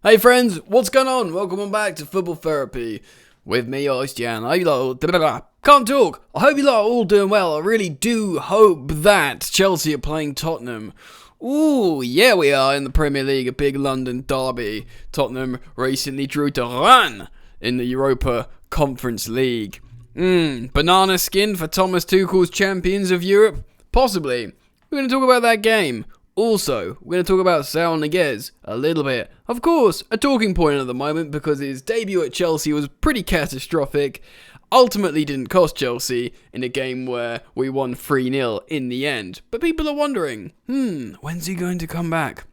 Hey friends, what's going on? Welcome on back to Football Therapy with me, your host Jan. I can't talk. I hope you lot are all doing well. I really do hope that Chelsea are playing Tottenham. Ooh, yeah, we are in the Premier League, a big London derby. Tottenham recently drew to run in the Europa Conference League. Banana skin for Thomas Tuchel's champions of Europe? Possibly. We're going to talk about that game. Also, we're going to talk about Saul Niguez a little bit. Of course, a talking point at the moment because his debut at Chelsea was pretty catastrophic. Ultimately didn't cost Chelsea in a game where we won 3-0 in the end. But people are wondering, when's he going to come back?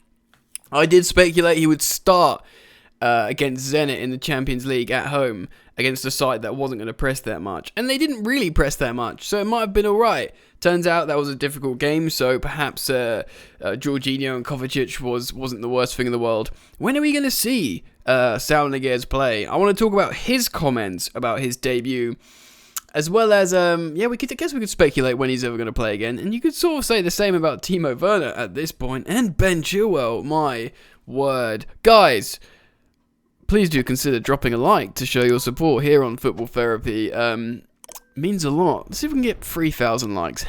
I did speculate he would start against Zenit in the Champions League at home against a side that wasn't going to press that much. And they didn't really press that much, so it might have been alright. Turns out that was a difficult game, so perhaps Jorginho and Kovacic wasn't the worst thing in the world. When are we going to see Saul Niguez play? I want to talk about his comments about his debut, as well as, I guess we could speculate when he's ever going to play again. And you could sort of say the same about Timo Werner at this point, and Ben Chilwell, my word. Guys, please do consider dropping a like to show your support here on Football Therapy. Means a lot. Let's see if we can get 3,000 likes.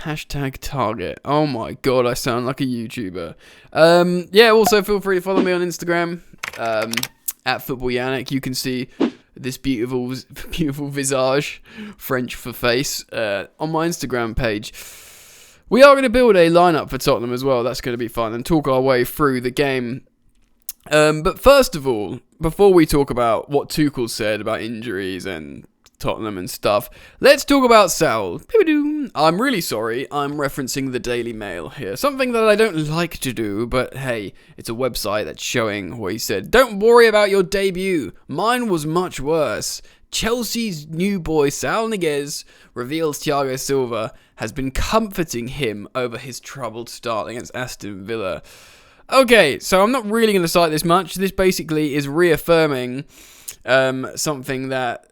#target. Oh my god, I sound like a YouTuber. Also feel free to follow me on Instagram. At Football Yannick. You can see this beautiful visage, French for face, on my Instagram page. We are going to build a lineup for Tottenham as well. That's going to be fun, and talk our way through the game. But first of all, before we talk about what Tuchel said about injuries and Tottenham and stuff, let's talk about Saul. I'm really sorry, I'm referencing the Daily Mail here. Something that I don't like to do, but hey, it's a website that's showing what he said. Don't worry about your debut. Mine was much worse. Chelsea's new boy, Saul Niguez, reveals Thiago Silva has been comforting him over his troubled start against Aston Villa. Okay, so I'm not really going to cite this much. This basically is reaffirming something that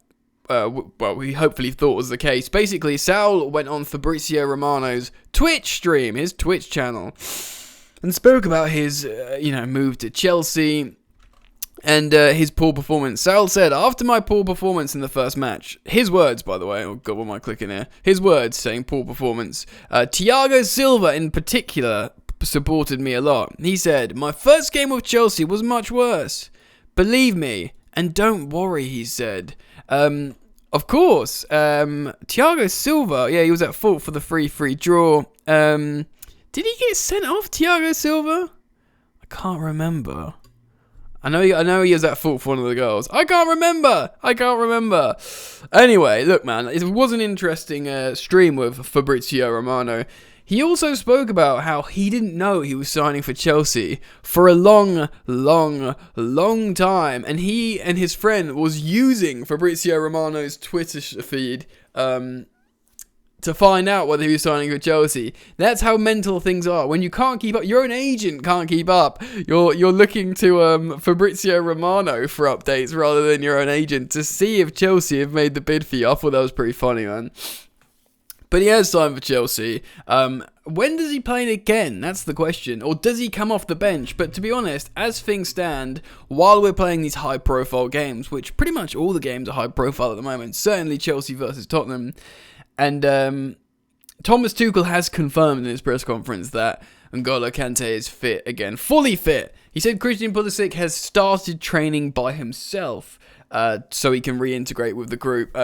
we hopefully thought was the case. Basically, Saul went on Fabrizio Romano's Twitch stream, his Twitch channel, and spoke about his, move to Chelsea and his poor performance. Saul said, after my poor performance in the first match, his words, by the way, oh god, what am I clicking here? His words saying poor performance. Thiago Silva in particular supported me a lot. He said, my first game with Chelsea was much worse. Believe me, and don't worry, he said. Of course, Thiago Silva, he was at fault for the 3-3 draw. Did he get sent off, Thiago Silva? I can't remember. I know he was at fault for one of the goals. I can't remember. Anyway, look, man, it was an interesting stream with Fabrizio Romano. He also spoke about how he didn't know he was signing for Chelsea for a long time. And he and his friend was using Fabrizio Romano's Twitter feed to find out whether he was signing for Chelsea. That's how mental things are. When you can't keep up, your own agent can't keep up. You're looking to Fabrizio Romano for updates rather than your own agent to see if Chelsea have made the bid for you. I thought that was pretty funny, man. But he has signed for Chelsea. When does he play again? That's the question. Or does he come off the bench? But to be honest, as things stand, while we're playing these high-profile games, which pretty much all the games are high-profile at the moment, certainly Chelsea versus Tottenham, and Thomas Tuchel has confirmed in his press conference that N'Golo Kante is fit again, fully fit. He said Christian Pulisic has started training by himself, so he can reintegrate with the group.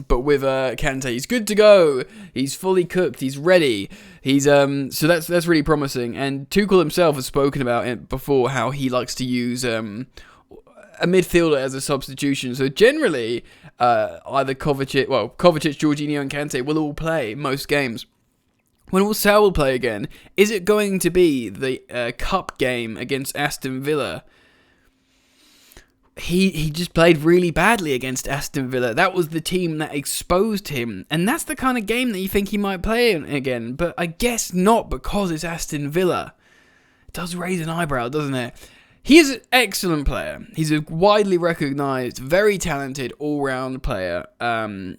But with Kante, he's good to go. He's fully cooked. He's ready. He's so that's really promising. And Tuchel himself has spoken about it before, how he likes to use a midfielder as a substitution. So generally, either Kovacic, Jorginho, and Kante will all play most games. When will Saul play again? Is it going to be the cup game against Aston Villa? He just played really badly against Aston Villa. That was the team that exposed him. And that's the kind of game that you think he might play in again. But I guess not, because it's Aston Villa. It does raise an eyebrow, doesn't it? He is an excellent player. He's a widely recognised, very talented, all-round player.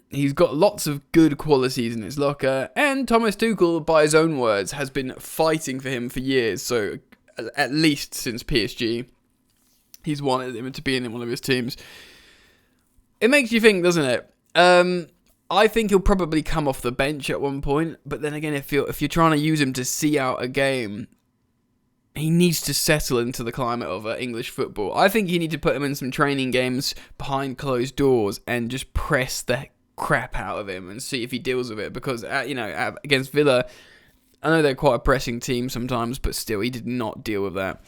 He's got lots of good qualities in his locker. And Thomas Tuchel, by his own words, has been fighting for him for years. So at least since PSG. He's wanted him to be in one of his teams. It makes you think, doesn't it? I think he'll probably come off the bench at one point, but then again, if you're trying to use him to see out a game, he needs to settle into the climate of English football. I think you need to put him in some training games behind closed doors and just press the crap out of him and see if he deals with it. Because against Villa, I know they're quite a pressing team sometimes, but still, he did not deal with that.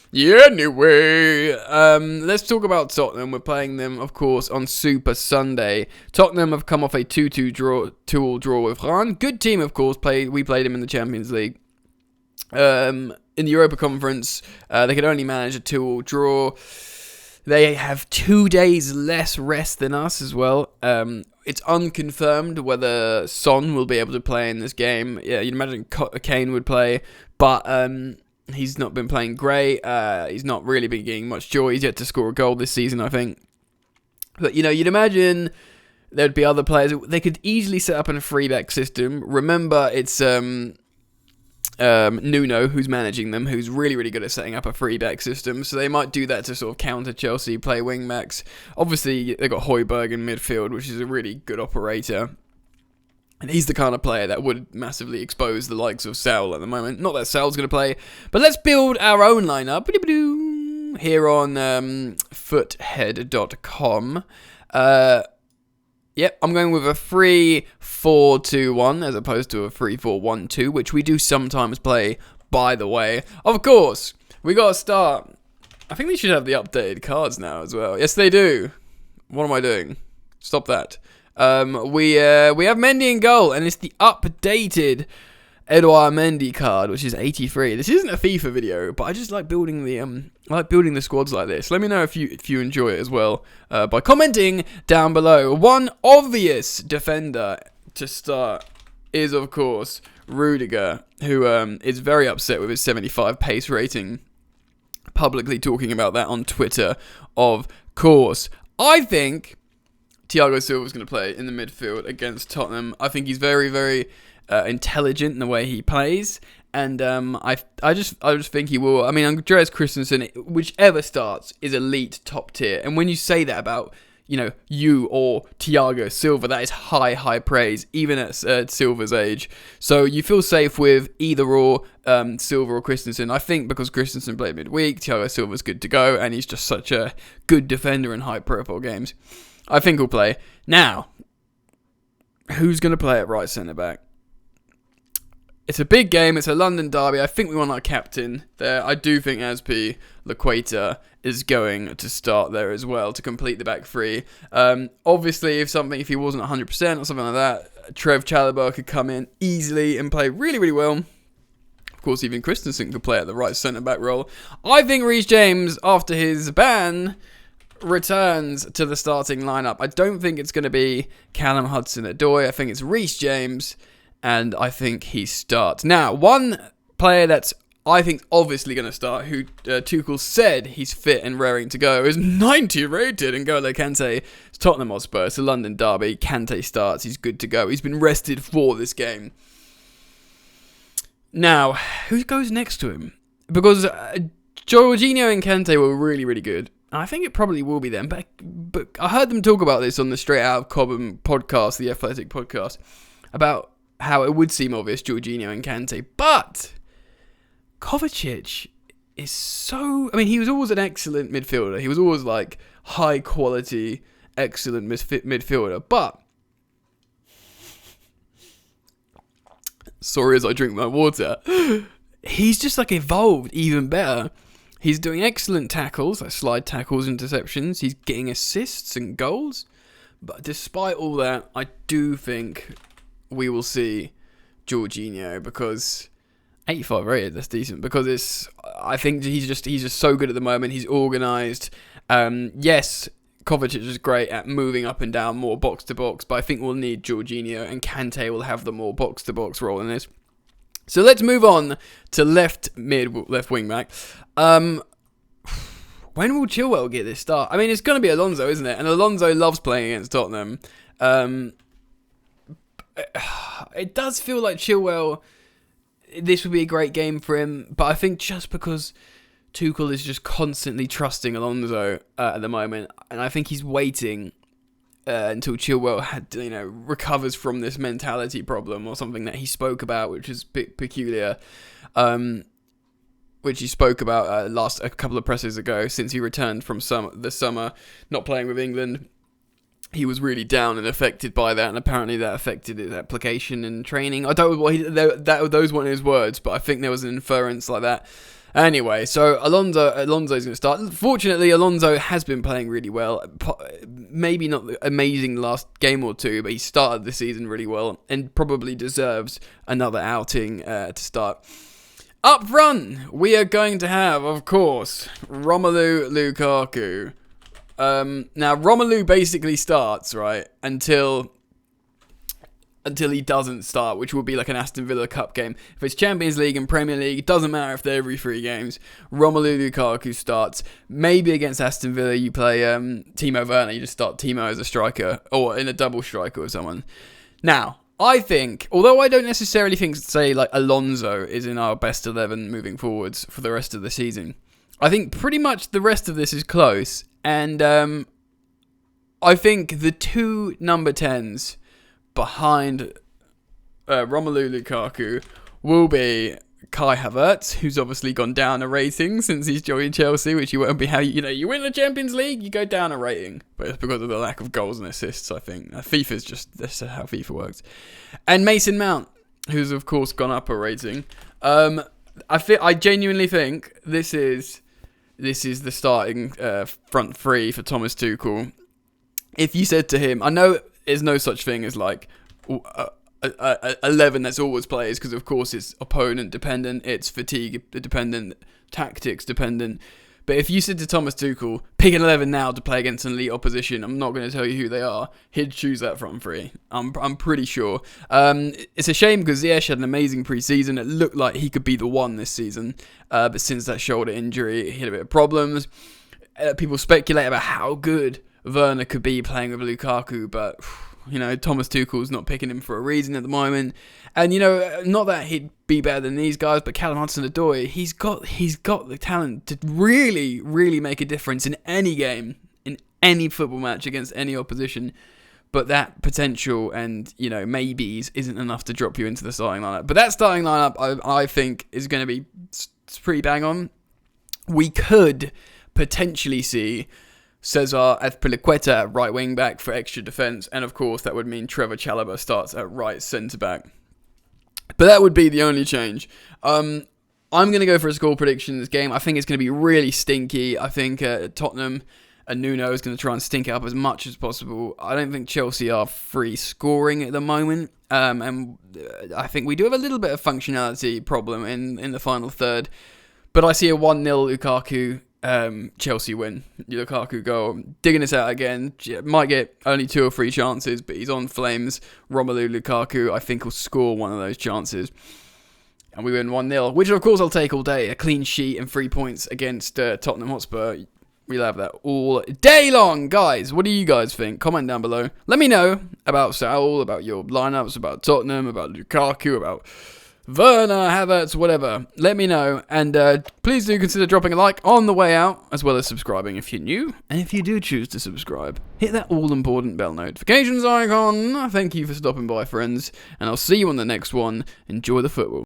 Yeah, anyway, let's talk about Tottenham. We're playing them, of course, on Super Sunday. Tottenham have come off a 2-2 draw with Rennes. Good team, of course. We played them in the Champions League. In the Europa Conference, they could only manage a 2-2 draw. They have 2 days less rest than us as well. It's unconfirmed whether Son will be able to play in this game. Yeah, you'd imagine Kane would play, but he's not been playing great. He's not really been getting much joy. He's yet to score a goal this season, I think. But, you'd imagine there'd be other players. They could easily set up in a three-back system. Remember, it's Nuno who's managing them, who's really, really good at setting up a three-back system. So they might do that to sort of counter Chelsea, play wing-backs. Obviously, they've got Højbjerg in midfield, which is a really good operator. And he's the kind of player that would massively expose the likes of Saul at the moment. Not that Saul's going to play, but let's build our own lineup here on foothead.com. Yep, I'm going with a 3-4-2-1 as opposed to a 3-4-1-2, which we do sometimes play, by the way. Of course, we got to start. I think they should have the updated cards now as well. Yes, they do. What am I doing? Stop that. We have Mendy in goal, and it's the updated Edouard Mendy card, which is 83. This isn't a FIFA video, but I just like building the squads like this. Let me know if you enjoy it as well by commenting down below. One obvious defender to start is, of course, Rudiger, who is very upset with his 75 pace rating, publicly talking about that on Twitter, of course. I think Thiago Silva's going to play in the midfield against Tottenham. I think he's very, very intelligent in the way he plays, and I just think he will. I mean, Andreas Christensen, whichever starts, is elite, top tier. And when you say that about you or Thiago Silva, that is high praise, even at Silva's age. So you feel safe with either or Silva or Christensen. I think because Christensen played midweek, Thiago Silva's good to go, and he's just such a good defender in high-profile games. I think he'll play. Now, who's going to play at right centre-back? It's a big game. It's a London derby. I think we want our captain there. I do think Aspi Laqueta is going to start there as well to complete the back three. Obviously, if he wasn't 100% or something like that, Trev Chalobah could come in easily and play really, really well. Of course, even Christensen could play at the right centre-back role. I think Reece James, after his ban, returns to the starting lineup. I don't think it's going to be Callum Hudson-Odoi. I think it's Reece James, and I think he starts. Now, one player that's, I think, obviously going to start, who Tuchel said he's fit and raring to go, is 90 rated, N'Golo Kante. It's Tottenham Hotspur. It's a London derby. Kante starts. He's good to go. He's been rested for this game. Now, who goes next to him? Because Jorginho and Kante were really, really good. I think it probably will be them, but I heard them talk about this on the Straight Out of Cobham podcast, the Athletic podcast, about how it would seem obvious, Jorginho and Kante, but Kovacic is so... I mean, he was always an excellent midfielder. He was always, like, high-quality, excellent midfielder, but... Sorry as I drink my water. He's just, like, evolved even better. He's doing excellent tackles, like slide tackles, interceptions. He's getting assists and goals. But despite all that, I do think we will see Jorginho, because 85 rated, that's decent. Because I think he's just so good at the moment. He's organised. Yes, Kovacic is great at moving up and down more box to box, but I think we'll need Jorginho, and Kante will have the more box to box role in this. So let's move on to left wing back. When will Chilwell get this start? I mean, it's going to be Alonso, isn't it? And Alonso loves playing against Tottenham. It does feel like Chilwell, this would be a great game for him, but I think just because Tuchel is just constantly trusting Alonso at the moment, and I think he's waiting until Chilwell recovers from this mentality problem or something that he spoke about, which is a bit peculiar. Which he spoke about a couple of presses ago, since he returned from the summer not playing with England. He was really down and affected by that, and apparently that affected his application and training. I don't know those weren't his words, but I think there was an inference like that. Anyway, so Alonso's going to start. Fortunately, Alonso has been playing really well. Maybe not amazing the last game or two, but he started the season really well and probably deserves another outing to start. Up front, we are going to have, of course, Romelu Lukaku. Now, Romelu basically starts, right, until he doesn't start, which will be like an Aston Villa Cup game. If it's Champions League and Premier League, it doesn't matter if they're every 3 games. Romelu Lukaku starts. Maybe against Aston Villa, you play Timo Werner. You just start Timo as a striker, or in a double striker with someone. Now, I think, although I don't necessarily think, say, like Alonso is in our best 11 moving forwards for the rest of the season, I think pretty much the rest of this is close. And I think the 2 number 10s behind Romelu Lukaku will be Kai Havertz, who's obviously gone down a rating since he's joined Chelsea, which you won't be how you win the Champions League, you go down a rating, but it's because of the lack of goals and assists. I think FIFA's just that's how FIFA works. And Mason Mount, who's of course gone up a rating. I genuinely think this is the starting front 3 for Thomas Tuchel. If you said to him, I know there's no such thing as like 11 that's always players, because of course it's opponent dependent, it's fatigue dependent, tactics dependent. But if you said to Thomas Tuchel, pick an 11 now to play against an elite opposition, I'm not going to tell you who they are, he'd choose that front 3. I'm pretty sure. It's a shame because Ziyech had an amazing pre-season. It looked like he could be the one this season. But since that shoulder injury, he had a bit of problems. People speculate about how good Werner could be playing with Lukaku, but Thomas Tuchel's not picking him for a reason at the moment. And not that he'd be better than these guys, but Callum Hudson-Odoi, he's got the talent to really, really make a difference in any game, in any football match against any opposition. But that potential and maybes isn't enough to drop you into the starting lineup. But that starting lineup, I think, is going to be pretty bang on. We could potentially see Cesar Azpilicueta at right wing back for extra defence, and of course that would mean Trevor Chalobah starts at right centre back. But that would be the only change. I'm going to go for a score prediction in this game. I think it's going to be really stinky. I think Tottenham and Nuno is going to try and stink it up as much as possible. I don't think Chelsea are free scoring at the moment, and I think we do have a little bit of functionality problem in the final third. But I see a 1-0 Lukaku Chelsea win. Lukaku goal. Digging this out again. Might get only 2 or 3 chances, but he's on flames. Romelu Lukaku, I think, will score one of those chances. And we win 1-0, which of course I'll take all day. A clean sheet and 3 points against Tottenham Hotspur. We'll have that all day long. Guys, what do you guys think? Comment down below. Let me know about Saul, about your lineups, about Tottenham, about Lukaku, about Werner, Havertz, whatever. Let me know, and please do consider dropping a like on the way out, as well as subscribing if you're new. And if you do choose to subscribe, hit that all-important bell notifications icon. Thank you for stopping by, friends, and I'll see you on the next one. Enjoy the football.